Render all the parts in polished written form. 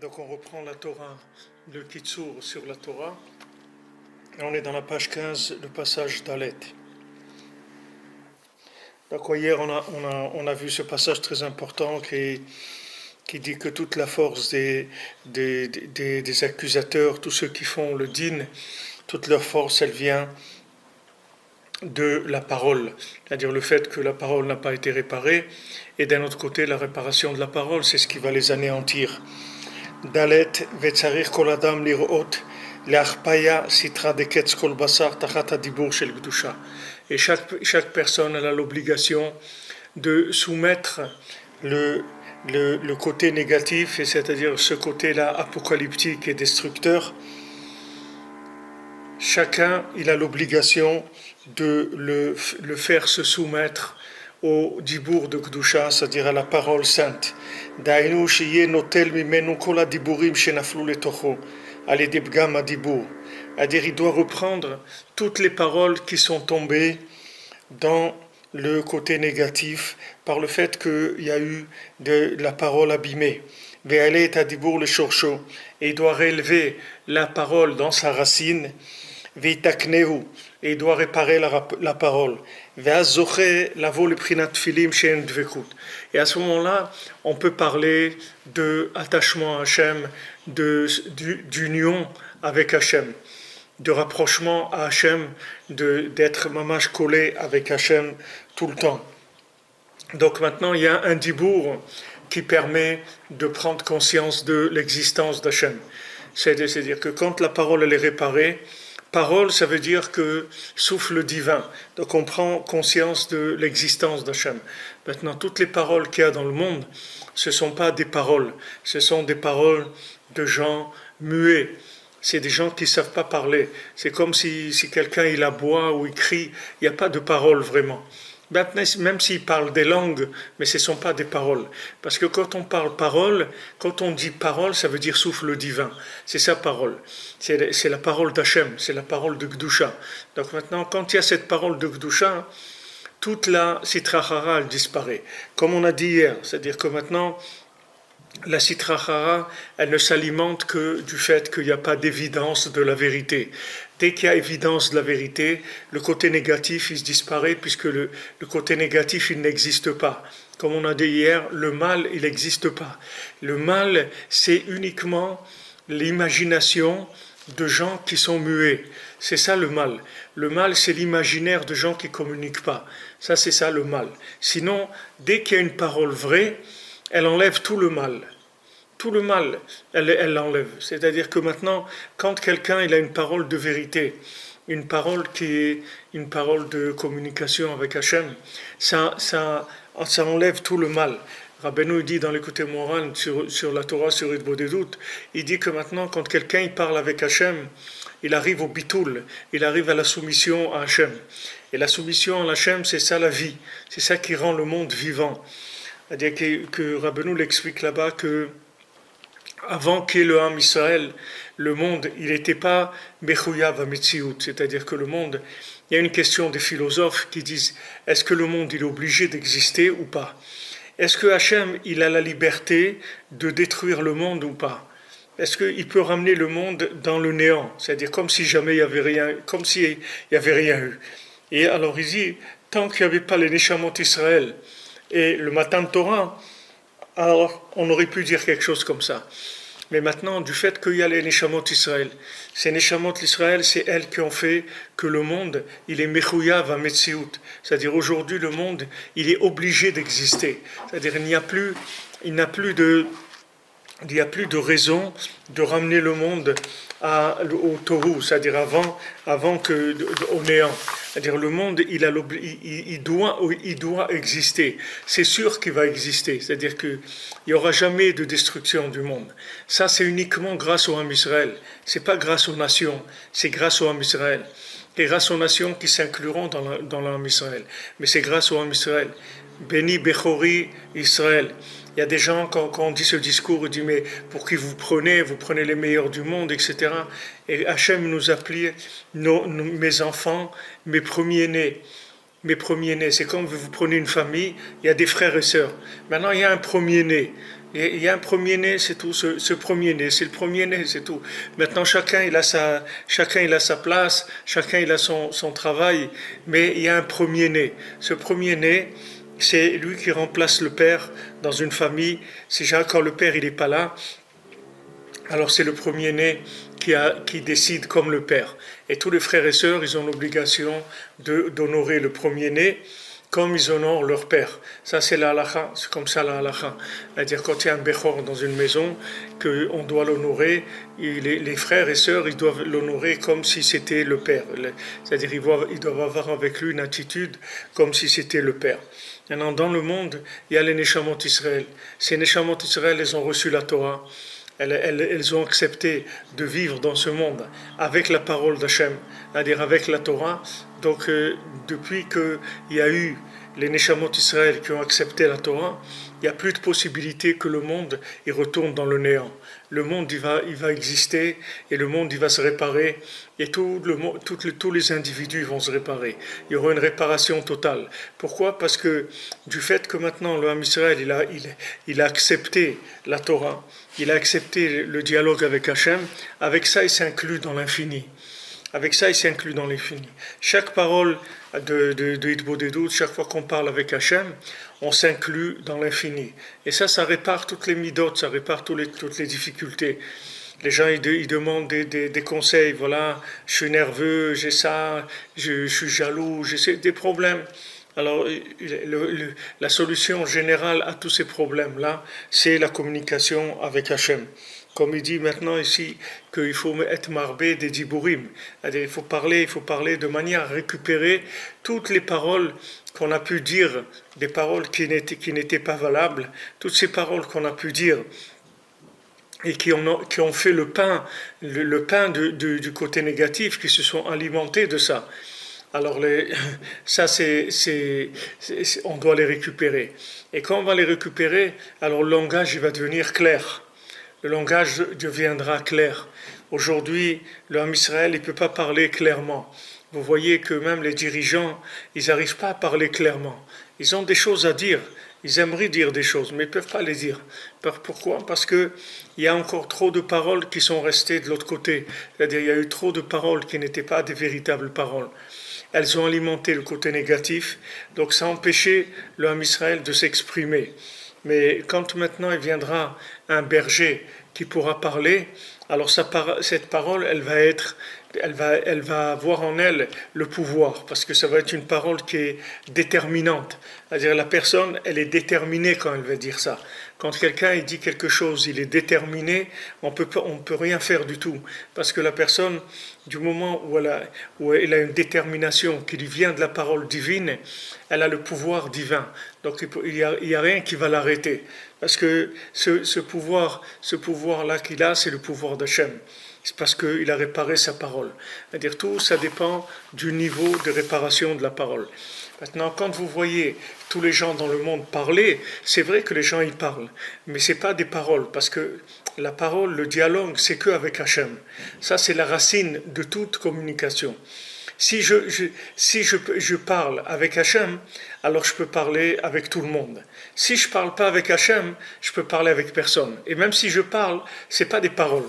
Donc on reprend la Torah, le Kitsur sur la Torah. Et on est dans la page 15, le passage d'Alet. Donc hier on a vu ce passage très important qui dit que toute la force des accusateurs, tous ceux qui font le din, toute leur force elle vient de la parole, c'est-à-dire le fait que la parole n'a pas été réparée, et d'un autre côté la réparation de la parole, c'est ce qui va les anéantir. Dalet ve'tzarir kol adam lirot le'achpaya sitra deketz kol basar tachat hadibur shel kedusha. Et chaque personne elle a l'obligation de soumettre le côté négatif, et c'est-à-dire ce côté-là apocalyptique et destructeur. Chacun il a l'obligation de le faire se soumettre au dibour de Kedusha, c'est-à-dire à la parole sainte. Dainu shiye notel mimenu kol hadiburim shenaflu letocho al yedei pgam hadibur. C'est-à-dire il doit reprendre toutes les paroles qui sont tombées dans le côté négatif par le fait qu'il y a eu de la parole abîmée. Ve'ale et hadibur le shorsho, et il doit réélever la parole dans sa racine. Ve'itaknehu, et il doit réparer la parole. Et à ce moment-là, on peut parler d'attachement à Hachem, d'union avec Hachem, de rapprochement à Hachem, d'être mamash collé avec Hachem tout le temps. Donc maintenant, il y a un dibour qui permet de prendre conscience de l'existence d'Hachem. C'est-à-dire que quand la parole elle est réparée, parole, ça veut dire que souffle divin. Donc on prend conscience de l'existence d'Hachem. Maintenant, toutes les paroles qu'il y a dans le monde, ce ne sont pas des paroles. Ce sont des paroles de gens muets. C'est des gens qui ne savent pas parler. C'est comme si quelqu'un il aboie ou il crie. Il n'y a pas de parole vraiment. Même s'ils parlent des langues, mais ce ne sont pas des paroles. Parce que quand on parle parole, quand on dit parole, ça veut dire souffle divin. C'est sa parole. C'est la parole d'Hachem, c'est la parole de Kedusha. Donc maintenant, quand il y a cette parole de Kedusha, toute la Sitra Achara, elle disparaît. Comme on a dit hier, c'est-à-dire que maintenant, la Sitra Achara, elle ne s'alimente que du fait qu'il n'y a pas d'évidence de la vérité. Dès qu'il y a évidence de la vérité, le côté négatif, il se disparaît, puisque le côté négatif, il n'existe pas. Comme on a dit hier, le mal, il n'existe pas. Le mal, c'est uniquement l'imagination de gens qui sont muets. C'est ça le mal. Le mal, c'est l'imaginaire de gens qui ne communiquent pas. Ça, c'est ça le mal. Sinon, dès qu'il y a une parole vraie, elle enlève tout le mal. Tout le mal, elle l'enlève. C'est-à-dire que maintenant, quand quelqu'un il a une parole de vérité, une parole qui est une parole de communication avec Hachem, ça enlève tout le mal. Rabbeinu dit dans l'écouté moral sur la Torah, sur Hitbod Dedut, il dit que maintenant, quand quelqu'un il parle avec Hachem, il arrive au bitoul, il arrive à la soumission à Hachem. Et la soumission à Hachem, c'est ça la vie, c'est ça qui rend le monde vivant. C'est-à-dire que Rabbeinu l'explique là-bas que avant qu'est le Ham Israël, le monde, il n'était pas Mechouyav HaMetziut, c'est-à-dire que le monde, il y a une question des philosophes qui disent, est-ce que le monde, il est obligé d'exister ou pas? Est-ce que Hachem, il a la liberté de détruire le monde ou pas? Est-ce qu'il peut ramener le monde dans le néant? C'est-à-dire comme si jamais il y avait rien, comme s'il n'y avait rien eu. Et alors il dit, tant qu'il n'y avait pas les Neshamot Israël et le Matan Torah, alors on aurait pu dire quelque chose comme ça. Mais maintenant, du fait qu'il y a les Neshamot Israël, ces Neshamot Israël, c'est elles qui ont fait que le monde, il est Mechouyav HaMetziut. C'est-à-dire aujourd'hui, le monde, il est obligé d'exister. C'est-à-dire il n'y a plus de raison de ramener le monde au tohu, c'est-à-dire avant au néant. C'est-à-dire le monde, il doit exister. C'est sûr qu'il va exister. C'est-à-dire qu'il n'y aura jamais de destruction du monde. Ça, c'est uniquement grâce au Ham Israël. C'est pas grâce aux nations, c'est grâce au Ham Israël. Et grâce aux nations qui s'incluront dans le Ham Israël. Mais c'est grâce au Ham Israël. Béni Bechori Israël. Il y a des gens, quand on dit ce discours, ils disent, mais pour qui vous prenez les meilleurs du monde, etc. Et Hachem nous appelait mes enfants, mes premiers-nés. Mes premiers-nés, c'est comme vous prenez une famille, il y a des frères et sœurs. Maintenant, il y a un premier-né. Il y a un premier-né, c'est tout. Ce premier-né, c'est le premier-né, c'est tout. Maintenant, chacun il a sa place, chacun il a son travail, mais il y a un premier-né. Ce premier-né, c'est lui qui remplace le père dans une famille. Si quand le père il n'est pas là, alors c'est le premier-né qui décide comme le père. Et tous les frères et sœurs, ils ont l'obligation d'honorer le premier-né comme ils honorent leur père. Ça c'est la halakha, c'est comme ça la halakha. C'est-à-dire quand il y a un bechor dans une maison, qu'on doit l'honorer, les frères et sœurs, ils doivent l'honorer comme si c'était le père. C'est-à-dire ils doivent avoir avec lui une attitude comme si c'était le père. Maintenant, dans le monde, il y a les Neshamot Israël. Ces Neshamot Israël, elles ont reçu la Torah. Elles ont accepté de vivre dans ce monde avec la parole d'Hachem, c'est-à-dire avec la Torah. Donc, depuis qu'il y a eu les Neshamot Israël qui ont accepté la Torah, il n'y a plus de possibilité que le monde il retourne dans le néant. Le monde il va exister et le monde il va se réparer et tous les individus vont se réparer. Il y aura une réparation totale. Pourquoi? Parce que du fait que maintenant le Ham Israël il a accepté la Torah, il a accepté le dialogue avec Hachem, avec ça il s'inclut dans l'infini. Avec ça, il s'inclut dans l'infini. Chaque parole de Hitbodedut, chaque fois qu'on parle avec Hachem, on s'inclut dans l'infini. Et ça répare toutes les midotes, ça répare toutes les difficultés. Les gens, ils demandent des conseils. Voilà, je suis nerveux, j'ai ça, je suis jaloux, j'ai des problèmes. Alors, la solution générale à tous ces problèmes-là, c'est la communication avec Hachem. Comme il dit maintenant ici qu'il faut être marbé des diburim, c'est-à-dire il faut parler de manière à récupérer toutes les paroles qu'on a pu dire, des paroles qui n'étaient pas valables, toutes ces paroles qu'on a pu dire et qui ont fait le pain du côté négatif, qui se sont alimentés de ça. Alors on doit les récupérer. Et quand on va les récupérer, alors le langage il va devenir clair. Le langage deviendra clair. Aujourd'hui, le Ham Israël ne peut pas parler clairement. Vous voyez que même les dirigeants, ils n'arrivent pas à parler clairement. Ils ont des choses à dire. Ils aimeraient dire des choses, mais ils ne peuvent pas les dire. Pourquoi? Parce qu'il y a encore trop de paroles qui sont restées de l'autre côté. C'est-à-dire qu'il y a eu trop de paroles qui n'étaient pas des véritables paroles. Elles ont alimenté le côté négatif, donc ça a empêché le Ham Israël de s'exprimer. Mais quand maintenant il viendra un berger qui pourra parler, alors cette parole, elle va avoir en elle le pouvoir, parce que ça va être une parole qui est déterminante. C'est-à-dire la personne, elle est déterminée quand elle va dire ça. Quand quelqu'un il dit quelque chose, il est déterminé, on peut rien faire du tout, parce que la personne, du moment où elle a une détermination qui lui vient de la parole divine, elle a le pouvoir divin. Donc il y a rien qui va l'arrêter, parce que ce pouvoir-là qu'il a, c'est le pouvoir d'Hachem. C'est parce qu'il a réparé sa parole. C'est-à-dire tout, ça dépend du niveau de réparation de la parole. Maintenant, quand vous voyez tous les gens dans le monde parler, c'est vrai que les gens y parlent, mais ce n'est pas des paroles, parce que la parole, le dialogue, c'est qu'avec Hachem. Ça, c'est la racine de toute communication. Si je parle avec Hachem, alors je peux parler avec tout le monde. Si je ne parle pas avec Hachem, je peux parler avec personne. Et même si je parle, ce n'est pas des paroles.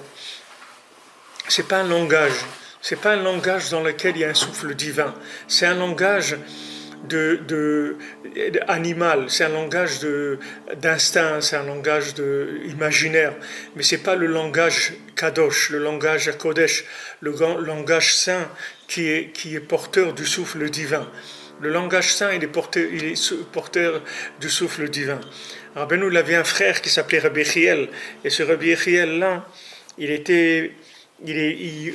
Ce n'est pas un langage. Ce n'est pas un langage dans lequel il y a un souffle divin. C'est un langage animal, c'est un langage d'instinct, c'est un langage imaginaire, mais c'est pas le langage kadosh, le langage kodesh, le langage saint qui est porteur du souffle divin. Le langage saint, il est porteur du souffle divin. Rabbeinu, il avait un frère qui s'appelait Rabbi Yechiel, et ce Rabbi Yechiel là,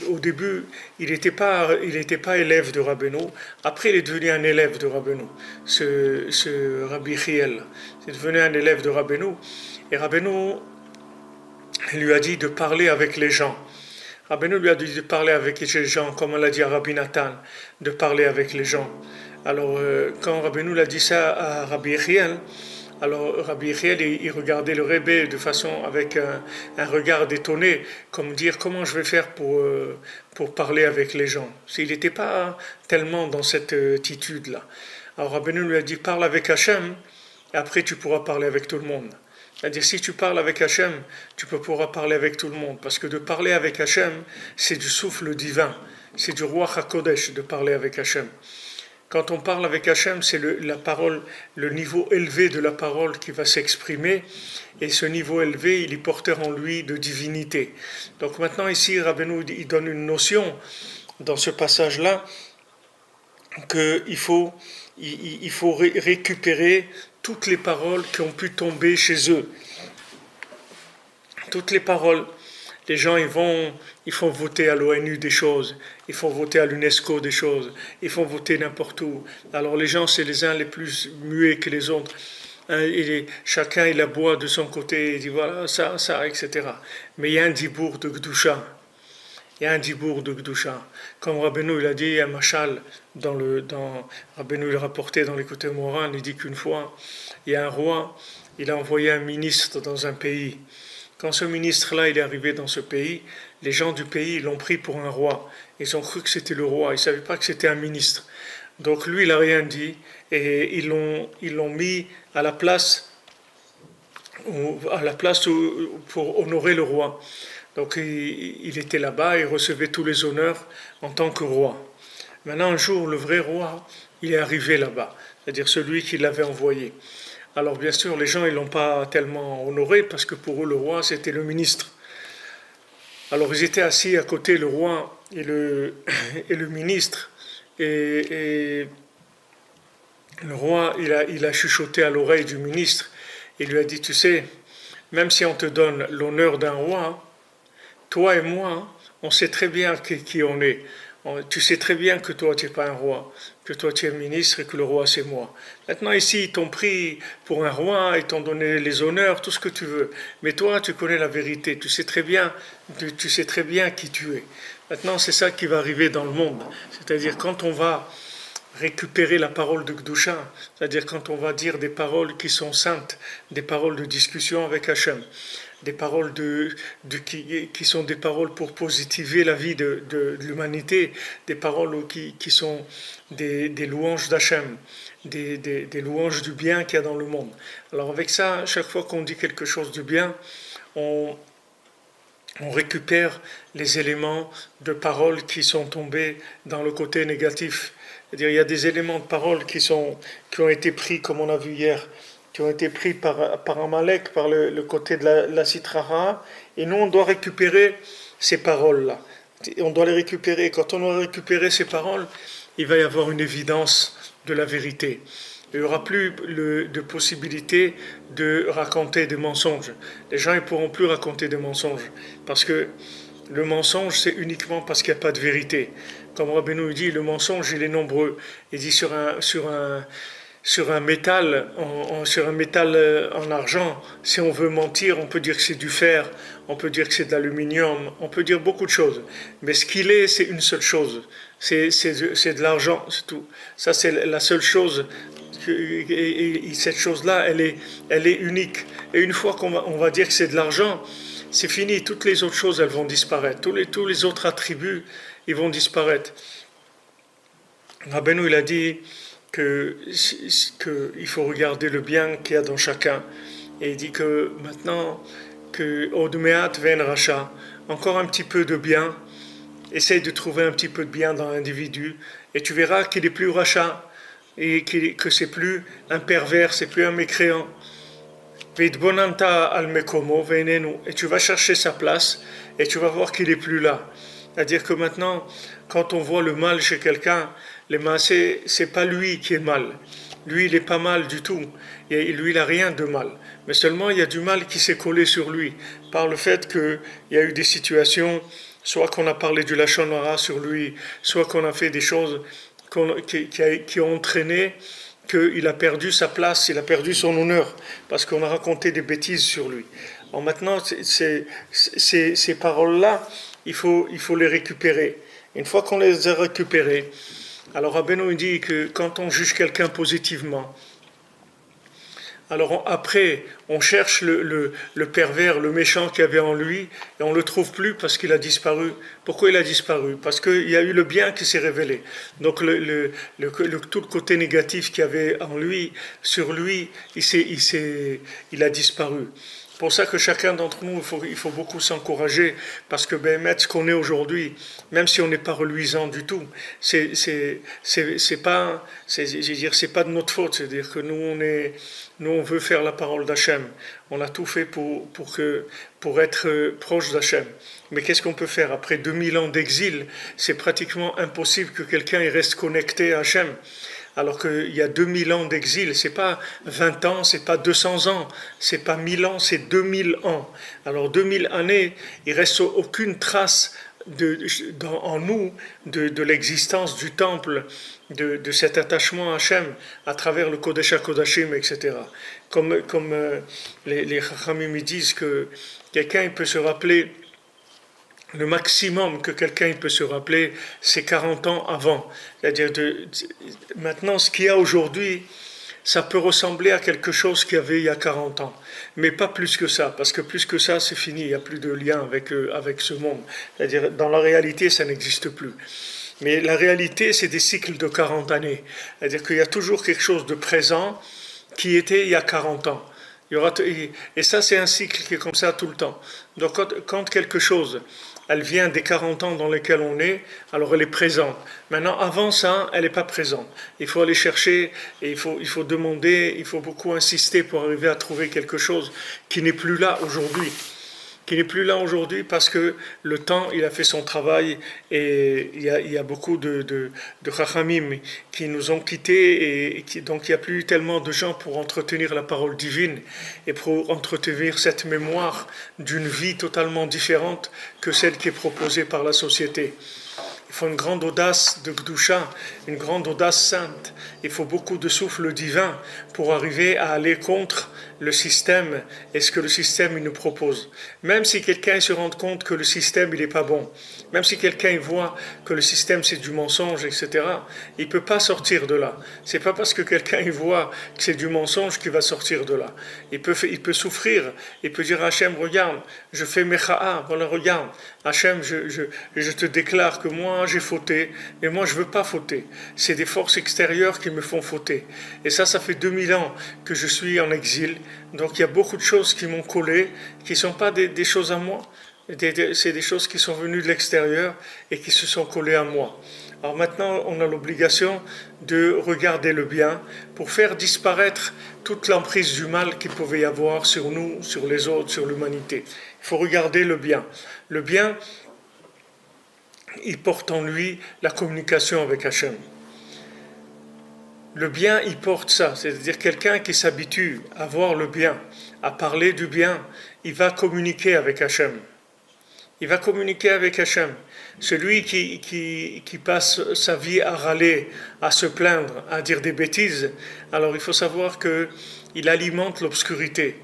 au début, il n'était pas élève de Rabbeinu. Après, il est devenu un élève de Rabbeinu. Ce Rabbi Yechiel, c'est devenu un élève de Rabbeinu. Et Rabbeinu lui a dit de parler avec les gens. Rabbeinu lui a dit de parler avec les gens, comme on l'a dit à Rabbi Nathan, de parler avec les gens. Alors, quand Rabbeinu l'a dit ça à Rabbi Yechiel, alors Rabbi Yechiel, il regardait le Rebbe de façon avec un regard étonné, comme dire comment je vais faire pour parler avec les gens. Il n'était pas tellement dans cette attitude-là. Alors Rabbeinu lui a dit parle avec Hachem, et après tu pourras parler avec tout le monde. C'est-à-dire, si tu parles avec Hachem, tu peux pouvoir parler avec tout le monde. Parce que de parler avec Hachem, c'est du souffle divin. C'est du roi HaKodesh de parler avec Hachem. Quand on parle avec Hachem, c'est la parole, le niveau élevé de la parole qui va s'exprimer. Et ce niveau élevé, il est porteur en lui de divinité. Donc maintenant, ici, Rabbeinu, il donne une notion dans ce passage-là qu'il faut, récupérer toutes les paroles qui ont pu tomber chez eux. Toutes les paroles. Les gens, ils font voter à l'ONU des choses, ils font voter à l'UNESCO des choses, ils font voter n'importe où. Alors les gens, c'est les uns les plus muets que les autres. Chacun, il aboie de son côté, il dit voilà, ça, etc. Mais il y a un dibour de Gdusha. Il y a un dibour de Gdusha. Comme Rabbeinu, il a dit, un machal, Rabbeinu, il a rapporté dans l'écouté Moran, il dit qu'une fois, il y a un roi, il a envoyé un ministre dans un pays. Quand ce ministre-là il est arrivé dans ce pays, les gens du pays l'ont pris pour un roi. Ils ont cru que c'était le roi, ils ne savaient pas que c'était un ministre. Donc lui, il n'a rien dit, et ils l'ont mis à la place pour honorer le roi. Donc il était là-bas, il recevait tous les honneurs en tant que roi. Maintenant, un jour, le vrai roi, il est arrivé là-bas, c'est-à-dire celui qui l'avait envoyé. Alors bien sûr, les gens ils l'ont pas tellement honoré parce que pour eux le roi c'était le ministre. Alors ils étaient assis à côté le roi et le ministre et le roi il a chuchoté à l'oreille du ministre et lui a dit tu sais même si on te donne l'honneur d'un roi, toi et moi on sait très bien qui on est. Tu sais très bien que toi tu n'es pas un roi, que toi tu es ministre et que le roi c'est moi. Maintenant ici ils t'ont pris pour un roi, ils t'ont donné les honneurs, tout ce que tu veux. Mais toi tu connais la vérité, tu sais très bien qui tu es. Maintenant c'est ça qui va arriver dans le monde. C'est-à-dire quand on va récupérer la parole de Gdusha, c'est-à-dire quand on va dire des paroles qui sont saintes, des paroles de discussion avec Hachem, des paroles qui sont des paroles pour positiver la vie de l'humanité, des paroles qui sont des louanges d'Hachem, des louanges du bien qu'il y a dans le monde. Alors avec ça, chaque fois qu'on dit quelque chose du bien, on récupère les éléments de paroles qui sont tombés dans le côté négatif. C'est-à-dire il y a des éléments de paroles qui ont été pris, comme on a vu hier, qui ont été pris par Amalek, par le côté de la Sitrara, et nous on doit récupérer ces paroles-là. On doit les récupérer. Quand on aura récupéré ces paroles, il va y avoir une évidence de la vérité. Il n'y aura plus de possibilité de raconter des mensonges. Les gens ne pourront plus raconter des mensonges, parce que le mensonge, c'est uniquement parce qu'il n'y a pas de vérité. Comme Rabbeinu dit, le mensonge, il est nombreux. Il dit sur un métal, en argent, si on veut mentir, on peut dire que c'est du fer, on peut dire que c'est de l'aluminium, on peut dire beaucoup de choses. Mais ce qu'il est, c'est une seule chose. C'est de l'argent, c'est tout. Ça, c'est la seule chose. Et cette chose-là, elle est unique. Et une fois qu'on va dire que c'est de l'argent, c'est fini. Toutes les autres choses, elles vont disparaître. Tous les autres attributs, ils vont disparaître. Rabbeinu, il a dit qu'il faut regarder le bien qu'il y a dans chacun. Et il dit que maintenant, que Odmeat ven Racha, encore un petit peu de bien, essaye de trouver un petit peu de bien dans l'individu, et tu verras qu'il est plus Racha, et que c'est plus un pervers, c'est plus un mécréant. Veidbonanta al mekomo veinenu, et tu vas chercher sa place, et tu vas voir qu'il est plus là. C'est-à-dire que maintenant, quand on voit le mal chez quelqu'un, c'est pas lui qui est mal. Lui, il n'est pas mal du tout. Et lui, il n'a rien de mal. Mais seulement, il y a du mal qui s'est collé sur lui par le fait qu'il y a eu des situations, soit qu'on a parlé du Lachon Hara sur lui, soit qu'on a fait des choses qui ont entraîné qu'il a perdu sa place, il a perdu son honneur, parce qu'on a raconté des bêtises sur lui. Alors maintenant, ces paroles-là, il faut les récupérer. Une fois qu'on les a récupérées, alors Rabbeinu dit que quand on juge quelqu'un positivement, Alors après, on cherche le pervers, le méchant qu'il y avait en lui, et on ne le trouve plus parce qu'il a disparu. Pourquoi il a disparu? Parce qu'il y a eu le bien qui s'est révélé. Donc tout le côté négatif qu'il y avait en lui, sur lui, il a disparu. C'est pour ça que chacun d'entre nous, il faut beaucoup s'encourager, parce que ce qu'on est aujourd'hui, même si on n'est pas reluisant du tout, c'est pas de notre faute. C'est-à-dire que nous on veut faire la parole d'Hachem. On a tout fait pour être proche d'Hachem. Mais qu'est-ce qu'on peut faire? Après 2000 ans d'exil, c'est pratiquement impossible que quelqu'un reste connecté à Hachem. Alors qu'il y a 2000 ans d'exil, c'est pas 20 ans, c'est pas 200 ans, c'est pas 1000 ans, c'est 2000 ans. Alors 2000 années, il reste aucune trace en nous de l'existence du temple, de cet attachement à Hachem à travers le Kodesh HaKodashim, etc. Comme les Chachamim disent que quelqu'un il peut se rappeler. Le maximum que quelqu'un peut se rappeler, c'est 40 ans avant. C'est-à-dire, maintenant, ce qu'il y a aujourd'hui, ça peut ressembler à quelque chose qu'il y avait il y a 40 ans. Mais pas plus que ça, parce que plus que ça, c'est fini, il n'y a plus de lien avec ce monde. C'est-à-dire, dans la réalité, ça n'existe plus. Mais la réalité, c'est des cycles de 40 années. C'est-à-dire qu'il y a toujours quelque chose de présent qui était il y a 40 ans. Et ça, c'est un cycle qui est comme ça tout le temps. Donc, quand quelque chose elle vient des 40 ans dans lesquels on est, alors elle est présente. Maintenant, avant ça, elle n'est pas présente. Il faut aller chercher, et il faut demander, il faut beaucoup insister pour arriver à trouver quelque chose qui n'est plus là aujourd'hui. Qui n'est plus là aujourd'hui parce que le temps, il a fait son travail et il y a beaucoup de Chachamim qui nous ont quittés et donc il n'y a plus tellement de gens pour entretenir la parole divine et pour entretenir cette mémoire d'une vie totalement différente que celle qui est proposée par la société. Il faut une grande audace de Gdusha, une grande audace sainte. Il faut beaucoup de souffle divin pour arriver à aller contre le système et ce que le système il nous propose. Même si quelqu'un se rend compte que le système il n'est pas bon, même si quelqu'un voit que le système c'est du mensonge, etc., il ne peut pas sortir de là. C'est pas parce que quelqu'un voit que c'est du mensonge qu'il va sortir de là. Il peut souffrir, il peut dire à Hachem, regarde, je fais mecha'a, voilà, regarde, Hachem, je te déclare que moi j'ai fauté, mais moi je veux pas fauter. C'est des forces extérieures qui me font fauter. Et ça fait 2000 ans que je suis en exil. Donc il y a beaucoup de choses qui m'ont collé, qui ne sont pas des choses à moi. C'est des choses qui sont venues de l'extérieur et qui se sont collées à moi. Alors maintenant, on a l'obligation de regarder le bien pour faire disparaître toute l'emprise du mal qu'il pouvait y avoir sur nous, sur les autres, sur l'humanité. Il faut regarder le bien. Le bien, il porte en lui la communication avec Hachem. Le bien, il porte ça, c'est-à-dire quelqu'un qui s'habitue à voir le bien, à parler du bien, il va communiquer avec Hachem. Il va communiquer avec Hachem. Celui qui passe sa vie à râler, à se plaindre, à dire des bêtises, alors il faut savoir qu'il alimente l'obscurité.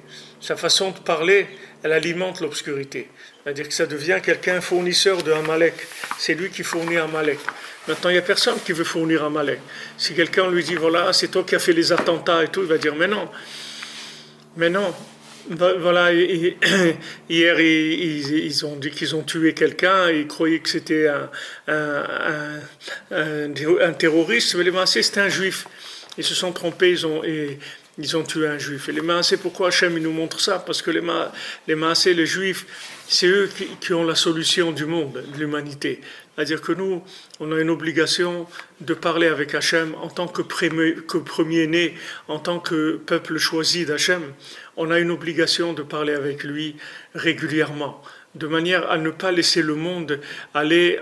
Sa façon de parler, elle alimente l'obscurité. C'est-à-dire que ça devient quelqu'un fournisseur de Amalek. C'est lui qui fournit Amalek. Maintenant, il n'y a personne qui veut fournir Amalek. Si quelqu'un lui dit, voilà, c'est toi qui as fait les attentats et tout, il va dire, mais non. Voilà, hier, ils ont dit qu'ils ont tué quelqu'un, ils croyaient que c'était un terroriste, mais les Maasés, c'était un juif. Ils se sont trompés, ils ont tué un juif. Et les Maasés, pourquoi Hachem nous montre ça? Parce que les Maasés, les juifs, c'est eux qui ont la solution du monde, de l'humanité. C'est-à-dire que nous, on a une obligation de parler avec Hachem en tant que premier-né, en tant que peuple choisi d'Hachem. On a une obligation de parler avec lui régulièrement, de manière à ne pas laisser le monde aller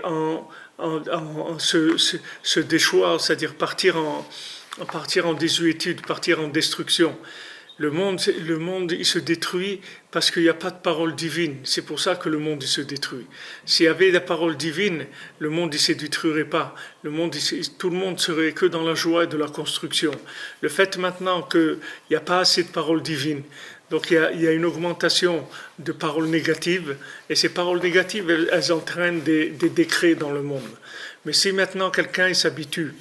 se déchoir, c'est-à-dire partir en désuétude, partir en destruction. Le monde, il se détruit parce qu'il n'y a pas de parole divine. C'est pour ça que le monde, il se détruit. S'il y avait la parole divine, le monde, il ne se détruirait pas. Tout le monde serait que dans la joie et de la construction. Le fait maintenant qu'il n'y a pas assez de parole divine, donc il y a une augmentation de paroles négatives, et ces paroles négatives, elles entraînent des décrets dans le monde. Mais si maintenant quelqu'un s'habitue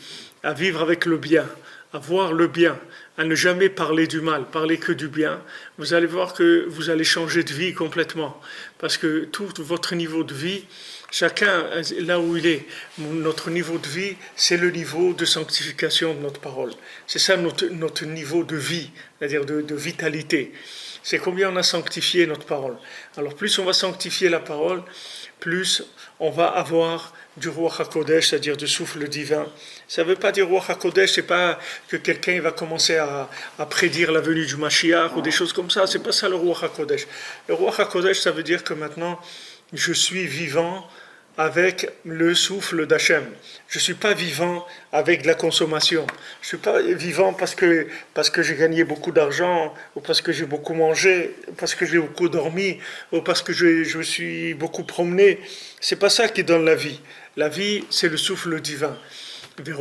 à vivre avec le bien, à voir le bien, à ne jamais parler du mal, parler que du bien, vous allez voir que vous allez changer de vie complètement. Parce que tout votre niveau de vie, chacun là où il est, notre niveau de vie, c'est le niveau de sanctification de notre parole. C'est ça notre niveau de vie, c'est-à-dire de vitalité. C'est combien on a sanctifié notre parole. Alors plus on va sanctifier la parole, plus on va avoir du Ruach HaKodesh, c'est-à-dire du souffle divin. Ça ne veut pas dire Ruach HaKodesh, c'est pas que quelqu'un va commencer à prédire la venue du Mashiach ou des choses comme ça. C'est pas ça le Ruach HaKodesh. Le Ruach HaKodesh, ça veut dire que maintenant, je suis vivant avec le souffle d'Hachem. Je ne suis pas vivant avec de la consommation. Je ne suis pas vivant parce que j'ai gagné beaucoup d'argent, ou parce que j'ai beaucoup mangé, ou parce que j'ai beaucoup dormi, ou parce que je me suis beaucoup promené. Ce n'est pas ça qui donne la vie. La vie, c'est le souffle divin. Le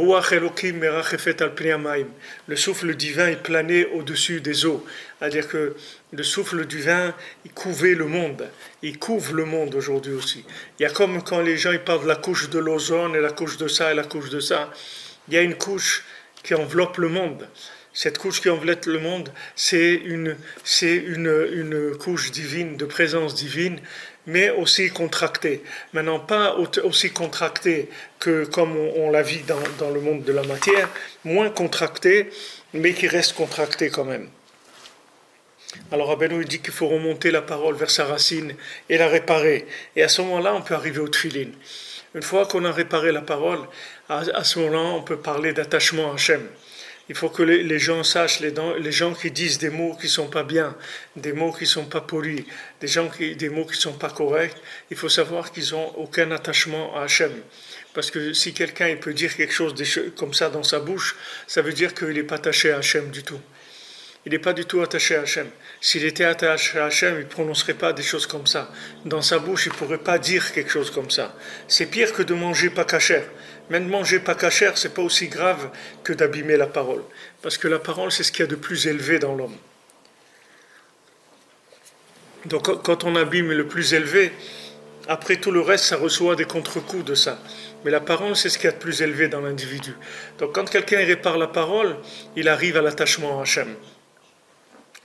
souffle divin est plané au-dessus des eaux. C'est-à-dire que le souffle divin, il couvait le monde. Il couvre le monde aujourd'hui aussi. Il y a comme quand les gens ils parlent de la couche de l'ozone et la couche de ça et la couche de ça. Il y a une couche qui enveloppe le monde. Cette couche qui enveloppe le monde, c'est une couche divine, de présence divine, mais aussi contractée. Maintenant, pas aussi contractée que comme on la vit dans le monde de la matière, moins contractée, mais qui reste contractée quand même. Alors Rabbeinu dit qu'il faut remonter la parole vers sa racine et la réparer. Et à ce moment-là, on peut arriver au tefillin. Une fois qu'on a réparé la parole, à ce moment-là, on peut parler d'attachement à Hachem. Il faut que les gens sachent, les gens qui disent des mots qui ne sont pas bien, des mots qui ne sont pas polis, des mots qui ne sont pas corrects, il faut savoir qu'ils n'ont aucun attachement à Hachem. Parce que si quelqu'un il peut dire quelque chose comme ça dans sa bouche, ça veut dire qu'il n'est pas attaché à Hachem du tout. Il n'est pas du tout attaché à Hachem. S'il était attaché à Hachem, il ne prononcerait pas des choses comme ça. Dans sa bouche, il ne pourrait pas dire quelque chose comme ça. C'est pire que de manger pas kasher. Même manger pas kasher, ce n'est pas aussi grave que d'abîmer la parole. Parce que la parole, c'est ce qu'il y a de plus élevé dans l'homme. Donc quand on abîme le plus élevé, après tout le reste, ça reçoit des contre-coups de ça. Mais la parole, c'est ce qu'il y a de plus élevé dans l'individu. Donc quand quelqu'un répare la parole, il arrive à l'attachement à Hachem.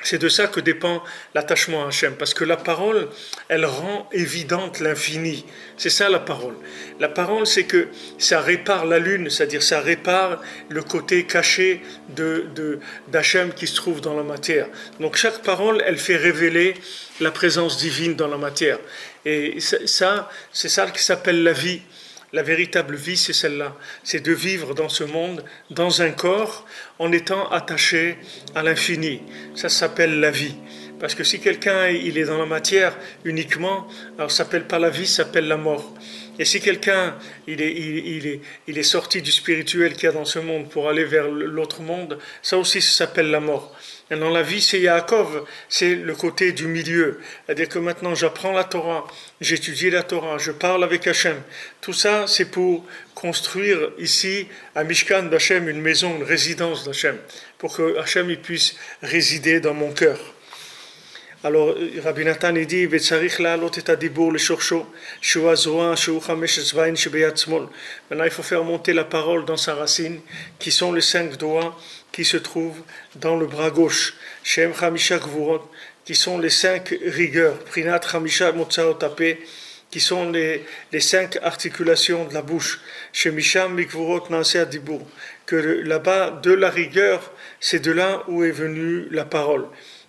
C'est de ça que dépend l'attachement à Hachem, parce que la parole, elle rend évidente l'infini. C'est ça la parole. La parole, c'est que ça répare la lune, c'est-à-dire ça répare le côté caché d'Hachem qui se trouve dans la matière. Donc chaque parole, elle fait révéler la présence divine dans la matière. Et ça, c'est ça qui s'appelle la vie. La véritable vie, c'est celle-là. C'est de vivre dans ce monde, dans un corps, en étant attaché à l'infini. Ça s'appelle la vie. Parce que si quelqu'un il est dans la matière uniquement, alors ça s'appelle pas la vie, ça s'appelle la mort. Et si quelqu'un il est sorti du spirituel qu'il y a dans ce monde pour aller vers l'autre monde, ça aussi ça s'appelle la mort. Et dans la vie, c'est Yaakov, c'est le côté du milieu. C'est-à-dire que maintenant j'apprends la Torah, j'étudie la Torah, je parle avec Hachem. Tout ça, c'est pour construire ici, à Mishkan d'Hachem, une maison, une résidence d'Hachem, pour que Hachem il puisse résider dans mon cœur. Alors, Rabbi Nathan dit, maintenant il faut faire monter la parole dans sa racine, qui sont les 5 doigts qui se trouvent dans le bras gauche, Shem Chamisha Gvurot, qui sont les 5 rigueurs, Prinat Chamisha Motzaot Ape, qui sont les 5 articulations de la bouche, Shemisham Mikvurot Naaseh Adibur, que là-bas, de la rigueur, c'est de là où est venue la parole.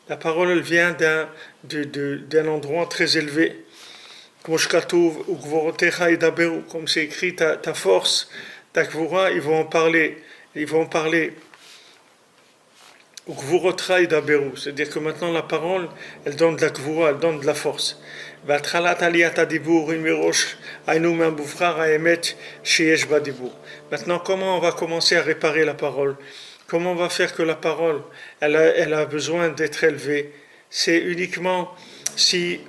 La parole, elle vient d'un endroit très élevé. Comme c'est écrit, ta force, ta gvura, ils vont en parler. C'est-à-dire que maintenant la parole, elle donne de la gvura, elle donne de la force. Maintenant, comment on va commencer à réparer la parole? Comment on va faire que la parole, elle a besoin d'être élevée? C'est uniquement si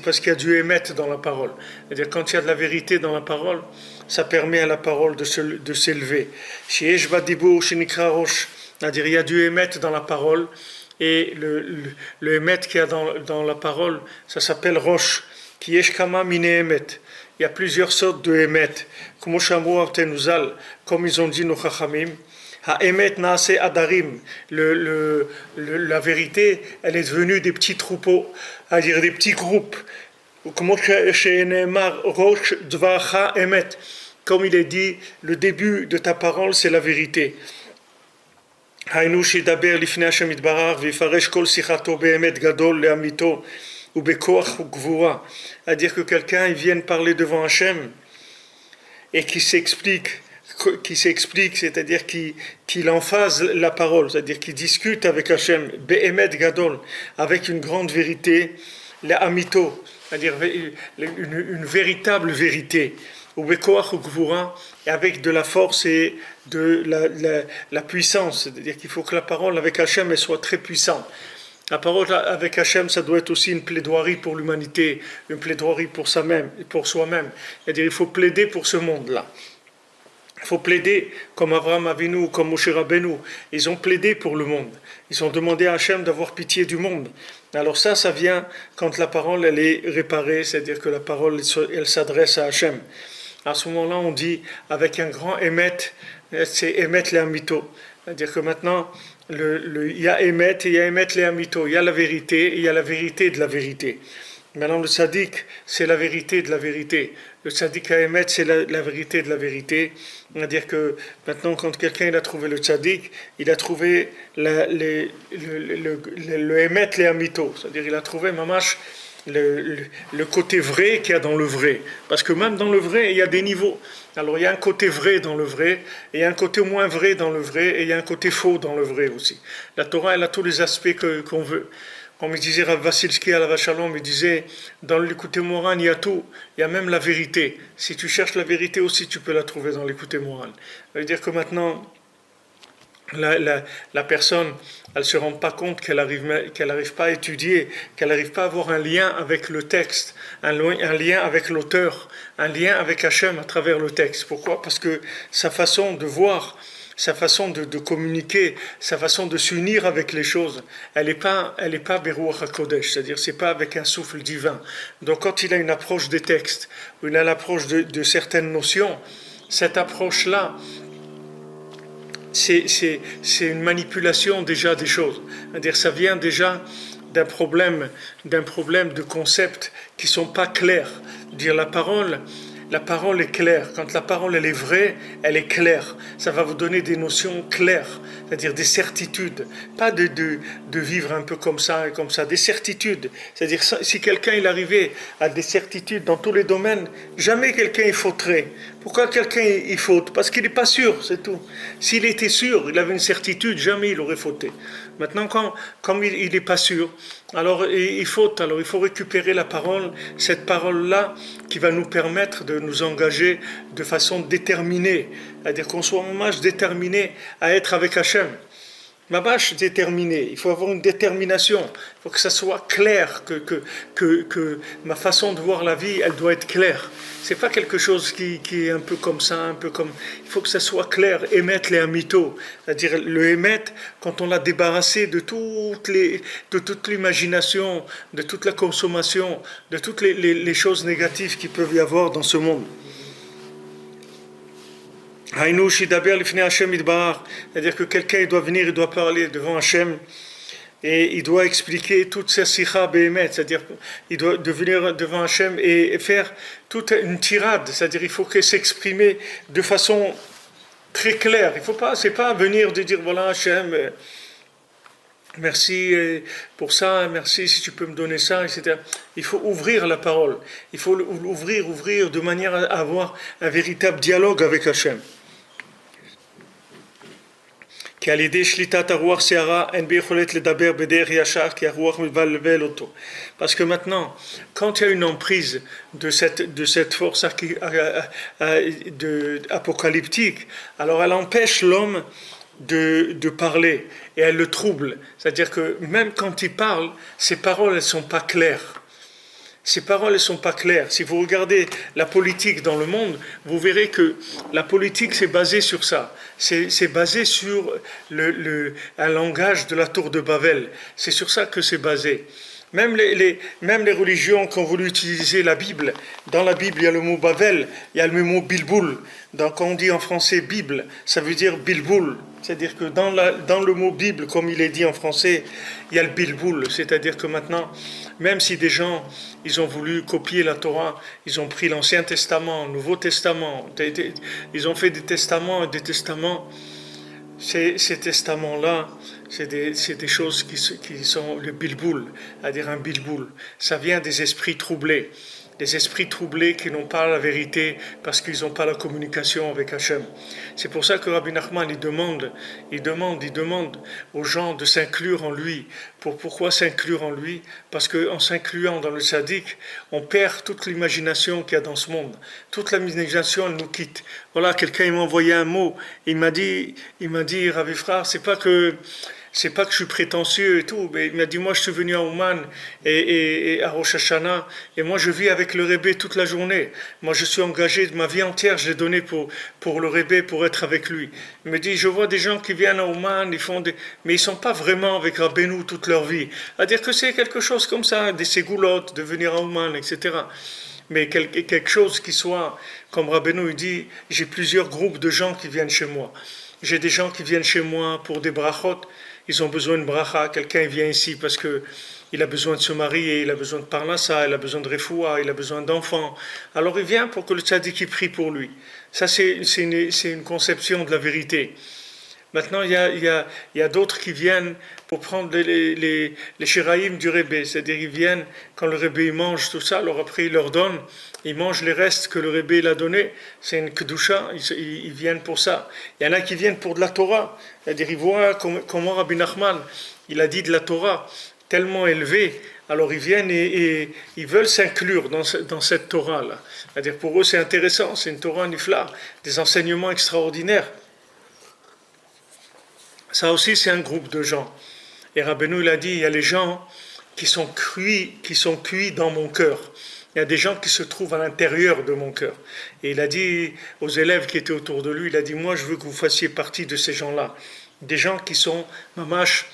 parce qu'il y a du émettre dans la parole. C'est-à-dire quand il y a de la vérité dans la parole, ça permet à la parole de s'élever. C'est-à-dire il y a du émettre dans la parole, et le émettre qu'il y a dans la parole, ça s'appelle roche. Qui kama mine emet. Il y a plusieurs sortes de émet. Comme ils ont dit nos chachamim, Ha'emet naase adarim. La vérité, elle est devenue des petits troupeaux, c'est-à-dire des petits groupes. Comme il est dit, le début de ta parole, c'est la vérité. C'est-à-dire que quelqu'un il vient parler devant Hachem et qui s'explique, c'est-à-dire qu'il emphase la parole, c'est-à-dire qu'il discute avec Hachem, Be'emet Gadol, avec une grande vérité, la amito, c'est-à-dire une véritable vérité, ou Bekoach ou Gvura, avec de la force et de la puissance, c'est-à-dire qu'il faut que la parole avec Hachem elle soit très puissante. La parole avec Hachem, ça doit être aussi une plaidoirie pour l'humanité, une plaidoirie pour soi-même. C'est-à-dire il faut plaider pour ce monde-là. Il faut plaider comme Avraham Avinu, comme Moshe Rabbeinu. Ils ont plaidé pour le monde. Ils ont demandé à Hachem d'avoir pitié du monde. Alors ça vient quand la parole elle est réparée, c'est-à-dire que la parole elle s'adresse à Hachem. À ce moment-là, on dit avec un grand émet, c'est émet les amito. C'est-à-dire que maintenant, il y a émet et il y a émet les amito. Il y a la vérité et il y a la vérité de la vérité. Maintenant, le tzaddik, c'est la vérité de la vérité. Le tzaddik à émet, c'est la vérité de la vérité. C'est-à-dire que maintenant, quand quelqu'un il a trouvé le tzaddik, il a trouvé le émet les amito. C'est-à-dire il a trouvé mamash, le côté vrai qu'il y a dans le vrai. Parce que même dans le vrai, il y a des niveaux. Alors il y a un côté vrai dans le vrai, et il y a un côté moins vrai dans le vrai, et il y a un côté faux dans le vrai aussi. La Torah, elle a tous les aspects qu'on veut. Comme il disait Rav Vassilski à la Vachalom, il disait, dans l'écouté moral, il y a tout, il y a même la vérité. Si tu cherches la vérité aussi, tu peux la trouver dans l'écouté moral. Ça veut dire que maintenant, la personne, elle ne se rend pas compte qu'elle n'arrive pas à étudier, qu'elle n'arrive pas à avoir un lien avec le texte, un lien avec l'auteur, un lien avec Hachem à travers le texte. Pourquoi ? Parce que sa façon de voir, sa façon de communiquer, sa façon de s'unir avec les choses, elle n'est pas Beruach HaKodesh, c'est-à-dire c'est pas avec un souffle divin. Donc quand il a une approche des textes, ou il a l'approche de certaines notions, cette approche-là, c'est une manipulation déjà des choses. C'est-à-dire ça vient déjà d'un problème de concepts qui ne sont pas clairs. Dire la parole est claire. Quand la parole elle est vraie, elle est claire. Ça va vous donner des notions claires, c'est-à-dire des certitudes. Pas de vivre un peu comme ça et comme ça, des certitudes. C'est-à-dire si quelqu'un il arrivait à des certitudes dans tous les domaines, jamais quelqu'un il fauterait. Pourquoi quelqu'un il faute ? Parce qu'il n'est pas sûr, c'est tout. S'il était sûr, il avait une certitude, jamais il aurait fauté. Maintenant, comme il n'est pas sûr, alors il faute. Alors il faut récupérer la parole, cette parole-là qui va nous permettre de nous engager de façon déterminée. C'est-à-dire qu'on soit en marche déterminé à être avec Hachem. Ma bâche déterminée, il faut avoir une détermination, il faut que ça soit clair, que ma façon de voir la vie, elle doit être claire. C'est pas quelque chose qui est un peu comme ça, un peu comme... Il faut que ça soit clair, émettre les amitos, c'est-à-dire le émettre quand on l'a débarrassé de toute l'imagination, de toute la consommation, de toutes les choses négatives qu'il peut y avoir dans ce monde. C'est-à-dire que quelqu'un il doit venir, il doit parler devant Hachem et il doit expliquer toute sa sikha behemet, c'est-à-dire il doit venir devant Hachem et faire toute une tirade, c'est-à-dire il faut qu'il s'exprime de façon très claire. Il faut pas, c'est pas venir de dire voilà Hachem, merci pour ça, merci si tu peux me donner ça, etc. Il faut ouvrir la parole, il faut ouvrir de manière à avoir un véritable dialogue avec Hachem. Parce que maintenant, quand il y a une emprise de cette force apocalyptique, alors elle empêche l'homme de parler et elle le trouble. C'est-à-dire que même quand il parle, ses paroles ne sont pas claires. Ces paroles ne sont pas claires. Si vous regardez la politique dans le monde, vous verrez que la politique c'est basé sur ça. C'est basé sur un langage de la tour de Babel. C'est sur ça que c'est basé. Même les religions qui ont voulu utiliser la Bible, dans la Bible il y a le mot Bavel, il y a le mot Bilboul. Donc quand on dit en français Bible, ça veut dire Bilboul. C'est-à-dire que dans le mot Bible, comme il est dit en français, il y a le Bilboul. C'est-à-dire que maintenant, même si des gens, ils ont voulu copier la Torah, ils ont pris l'Ancien Testament, le Nouveau Testament, ils ont fait des testaments et des testaments. Ces testaments-là, c'est des choses qui sont le bilboul, c'est-à-dire un bilboul. Ça vient des esprits troublés. Des esprits troublés qui n'ont pas la vérité parce qu'ils n'ont pas la communication avec Hachem. C'est pour ça que Rabbi Nachman, il demande aux gens de s'inclure en lui. Pourquoi s'inclure en lui? Parce qu'en s'incluant dans le tzaddik, on perd toute l'imagination qu'il y a dans ce monde. Toute l'imagination, elle nous quitte. Voilà, quelqu'un m'a envoyé un mot. Il m'a dit, Rabbi Frère, c'est pas que je suis prétentieux et tout, mais il m'a dit, moi je suis venu à Ouman et à Rosh Hashanah, et moi je vis avec le Rebbe toute la journée. Moi je suis engagé, ma vie entière je l'ai donnée pour le Rebbe, pour être avec lui. Il me dit, je vois des gens qui viennent à Ouman, mais ils sont pas vraiment avec Rabbeinu toute leur vie. C'est-à-dire que c'est quelque chose comme ça, des ségoulottes, de venir à Ouman, etc. Mais quelque chose qui soit, comme Rabbeinu il dit, j'ai plusieurs groupes de gens qui viennent chez moi. J'ai des gens qui viennent chez moi pour des brachot. Ils ont besoin de bracha. Quelqu'un vient ici parce que il a besoin de se marier, il a besoin de parnassa, il a besoin de refoua, il a besoin d'enfants. Alors il vient pour que le tzaddik prie pour lui. Ça, c'est une conception de la vérité. Maintenant, il y a d'autres qui viennent pour prendre les shiraïm du Rebbe. C'est-à-dire, ils viennent, quand le Rebbe il mange tout ça, alors après il leur donne, ils mangent les restes que le Rebbe il a donné. C'est une kedusha, ils viennent pour ça. Il y en a qui viennent pour de la Torah. C'est-à-dire, ils voient comment Rabbi Nachman, il a dit de la Torah, tellement élevée. Alors ils viennent et ils veulent s'inclure dans cette Torah-là. C'est-à-dire, pour eux, c'est intéressant, c'est une Torah nifla, des enseignements extraordinaires. Ça aussi, c'est un groupe de gens. Et Rabbeinu, il a dit, il y a les gens qui sont cuits dans mon cœur. Il y a des gens qui se trouvent à l'intérieur de mon cœur. Et il a dit aux élèves qui étaient autour de lui, il a dit, moi, je veux que vous fassiez partie de ces gens-là. Des gens qui sont, mamash,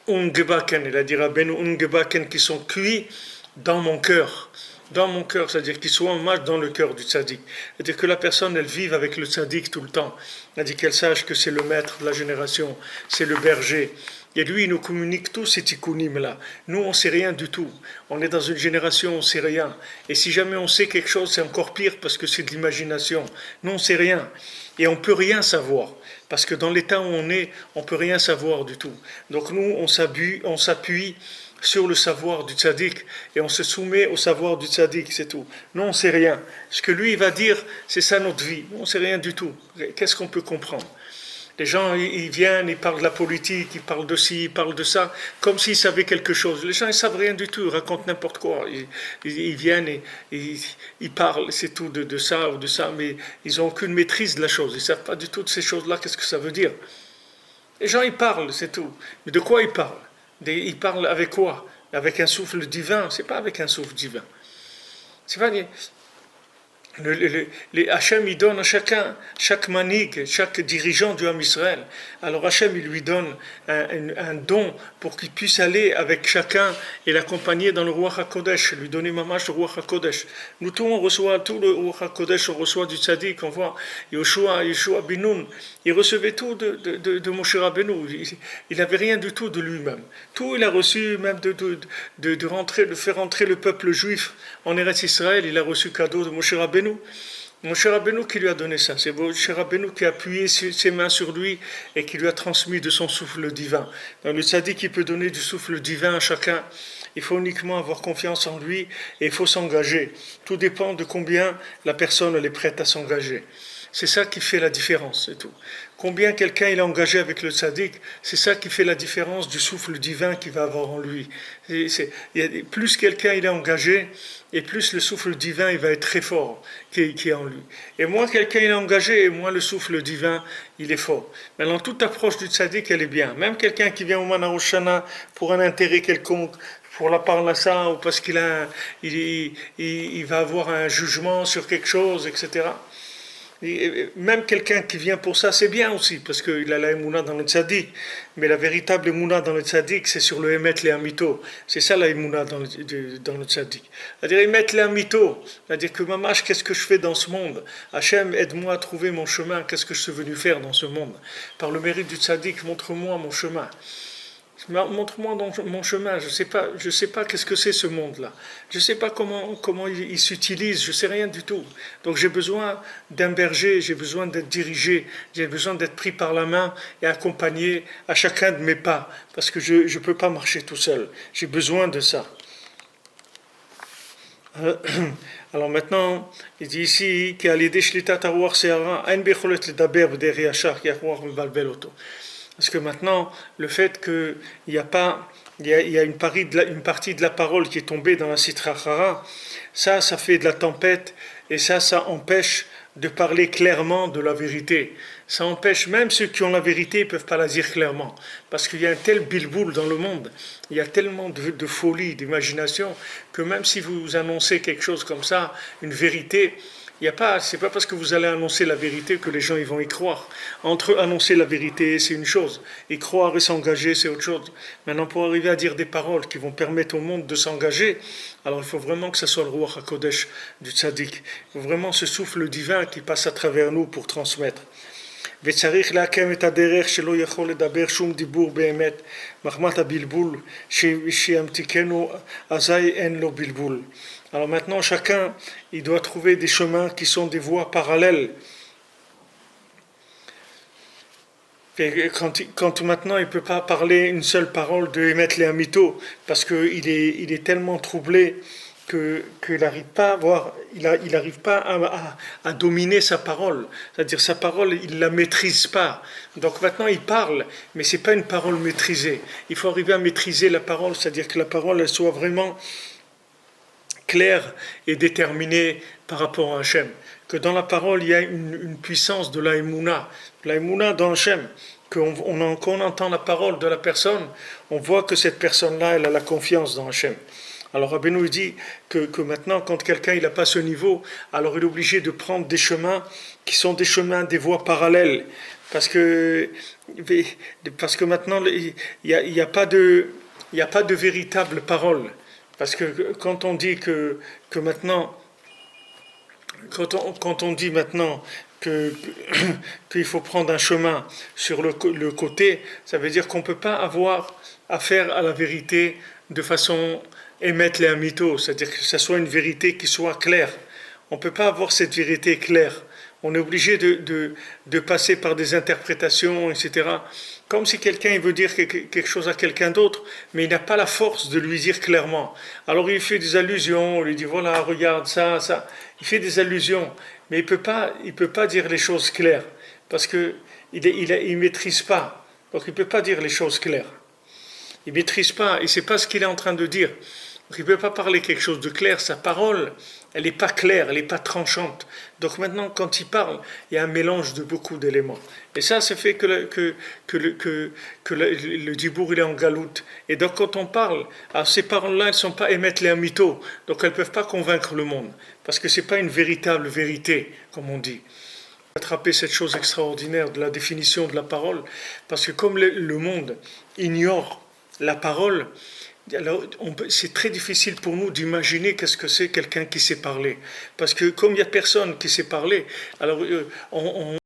ungebaken, il a dit Rabbeinu, ungebaken, qui sont cuits dans mon cœur. Dans mon cœur, c'est-à-dire qu'ils soient en marche dans le cœur du tzaddik. C'est-à-dire que la personne, elle vive avec le tzaddik tout le temps. C'est-à-dire qu'elle sache que c'est le maître de la génération, c'est le berger. Et lui, il nous communique tous ces tikkunim-là. Nous, on ne sait rien du tout. On est dans une génération, on ne sait rien. Et si jamais on sait quelque chose, c'est encore pire parce que c'est de l'imagination. Nous, on ne sait rien. Et on ne peut rien savoir. Parce que dans l'état où on est, on ne peut rien savoir du tout. Donc nous, on s'appuie sur le savoir du tzaddik et on se soumet au savoir du tzaddik, c'est tout. Nous, on ne sait rien. Ce que lui, il va dire, c'est ça notre vie. Nous, on ne sait rien du tout. Qu'est-ce qu'on peut comprendre? Les gens, ils viennent, ils parlent de la politique, ils parlent de ci, ils parlent de ça, comme s'ils savaient quelque chose. Les gens, ils ne savent rien du tout, ils racontent n'importe quoi. Ils viennent et ils parlent, c'est tout, de ça ou de ça, mais ils n'ont aucune maîtrise de la chose. Ils ne savent pas du tout de ces choses-là, qu'est-ce que ça veut dire. Les gens, ils parlent, c'est tout. Mais de quoi ils parlent? Ils parlent avec quoi? Avec un souffle divin? C'est pas avec un souffle divin. C'est pas les Hachem, il donne à chacun, chaque manig, chaque dirigeant du Ham Israël. Alors Hachem, il lui donne un don pour qu'il puisse aller avec chacun et l'accompagner dans le Ruach HaKodesh, lui donner mamash le Ruach HaKodesh. Nous tous, on reçoit tout le Ruach HaKodesh, on reçoit du tzaddik, on voit Yoshua bin Nun, il recevait tout de Moshe Rabbeinu. Il n'avait rien du tout de lui-même. Tout, il a reçu, même de faire rentrer le peuple juif en Eretz Israël, il a reçu cadeau de Moshe Rabbeinu. Moshe Rabbeinu qui lui a donné ça. C'est Moshe Rabbeinu qui a appuyé ses mains sur lui et qui lui a transmis de son souffle divin. Donc le tzaddik qui peut donner du souffle divin à chacun. Il faut uniquement avoir confiance en lui et il faut s'engager. Tout dépend de combien la personne elle est prête à s'engager. C'est ça qui fait la différence, c'est tout. Combien quelqu'un il est engagé avec le tzaddik, c'est ça qui fait la différence du souffle divin qu'il va avoir en lui. Plus quelqu'un il est engagé, et plus le souffle divin il va être très fort qui est en lui. Et moins quelqu'un il est engagé, et moins le souffle divin il est fort. Maintenant, toute approche du tzaddik elle est bien. Même quelqu'un qui vient au Manaroshana pour un intérêt quelconque, pour la parnassa ou parce il va avoir un jugement sur quelque chose, etc. Même quelqu'un qui vient pour ça, c'est bien aussi, parce qu'il a la émouna dans le tzaddik. Mais la véritable émouna dans le tzaddik, c'est sur le émet les amito. C'est ça la émouna dans le tzaddik. C'est-à-dire émet les amito. C'est-à-dire que mamash, qu'est-ce que je fais dans ce monde? Hachem, aide-moi à trouver mon chemin. Qu'est-ce que je suis venu faire dans ce monde? Par le mérite du tzaddik, montre-moi mon chemin. Montre-moi mon chemin. Je sais pas qu'est-ce que c'est ce monde-là. Je sais pas comment il s'utilise. Je sais rien du tout. Donc j'ai besoin d'un berger. J'ai besoin d'être dirigé. J'ai besoin d'être pris par la main et accompagné à chacun de mes pas, parce que je peux pas marcher tout seul. J'ai besoin de ça. Alors maintenant, il dit ici qu'à l'idée shlitat arwach se'ara, ein becholet ledaber b'deri yashar ki arwach mebalbel oto. Parce que maintenant, le fait qu'il n'y a pas, il y a une partie de la parole qui est tombée dans la Sitra Achara, ça fait de la tempête, et ça empêche de parler clairement de la vérité. Ça empêche, même ceux qui ont la vérité, ils ne peuvent pas la dire clairement. Parce qu'il y a un tel bilboul dans le monde, il y a tellement de folie, d'imagination, que même si vous annoncez quelque chose comme ça, une vérité, c'est pas parce que vous allez annoncer la vérité que les gens ils vont y croire. Entre annoncer la vérité, c'est une chose, y croire et s'engager, c'est autre chose. Maintenant, pour arriver à dire des paroles qui vont permettre au monde de s'engager, alors il faut vraiment que ce soit le Ruach HaKodesh du Tzaddik. Il faut vraiment ce souffle divin qui passe à travers nous pour transmettre. וצריך להקם את הדרך שלא יכול לדבר שום דיבור באמת מחמת הבלבול שימתיקנו אזי אין לו בלבול. Alors maintenant chacun il doit trouver des chemins qui sont des voies parallèles. Et quand maintenant il ne peut pas parler une seule parole de émettre les amito parce qu'il est tellement troublé qu'il n'arrive pas à voir, il arrive pas à dominer sa parole. C'est-à-dire sa parole, il la maîtrise pas. Donc maintenant il parle, mais c'est pas une parole maîtrisée. Il faut arriver à maîtriser la parole, c'est-à-dire que la parole elle soit vraiment claire et déterminée par rapport à Hachem. Que dans la parole il y a une puissance de la émouna dans Hachem. Quand on entend la parole de la personne, on voit que cette personne-là, elle a la confiance dans Hachem. Alors Rabbeinu dit que maintenant, quand quelqu'un n'a pas ce niveau, alors il est obligé de prendre des chemins qui sont des chemins, des voies parallèles. Parce que maintenant, il n'y a pas de véritable parole. Parce que quand on dit que maintenant, quand on dit maintenant qu'il faut prendre un chemin sur le côté, ça veut dire qu'on ne peut pas avoir affaire à la vérité de façon émettre les amito, c'est-à-dire que ce soit une vérité qui soit claire. On ne peut pas avoir cette vérité claire. On est obligé de passer par des interprétations, etc. Comme si quelqu'un veut dire quelque chose à quelqu'un d'autre, mais il n'a pas la force de lui dire clairement. Alors il fait des allusions, on lui dit voilà, regarde ça, ça. Il fait des allusions, mais il peut pas dire les choses claires, parce qu'il ne maîtrise pas. Donc il ne peut pas dire les choses claires. Il ne maîtrise pas, il ne sait pas ce qu'il est en train de dire. Donc il ne peut pas parler quelque chose de clair. Sa parole, elle n'est pas claire, elle n'est pas tranchante. Donc maintenant, quand il parle, il y a un mélange de beaucoup d'éléments. Et ça fait que le dibour, il est en galoute. Et donc quand on parle, alors ces paroles-là, elles ne sont pas émettre les amitos. Donc elles ne peuvent pas convaincre le monde. Parce que ce n'est pas une véritable vérité, comme on dit. Attraper cette chose extraordinaire de la définition de la parole. Parce que comme le monde ignore la parole, alors c'est très difficile pour nous d'imaginer qu'est-ce que c'est quelqu'un qui sait parler. Parce que comme il n'y a personne qui sait parler, alors on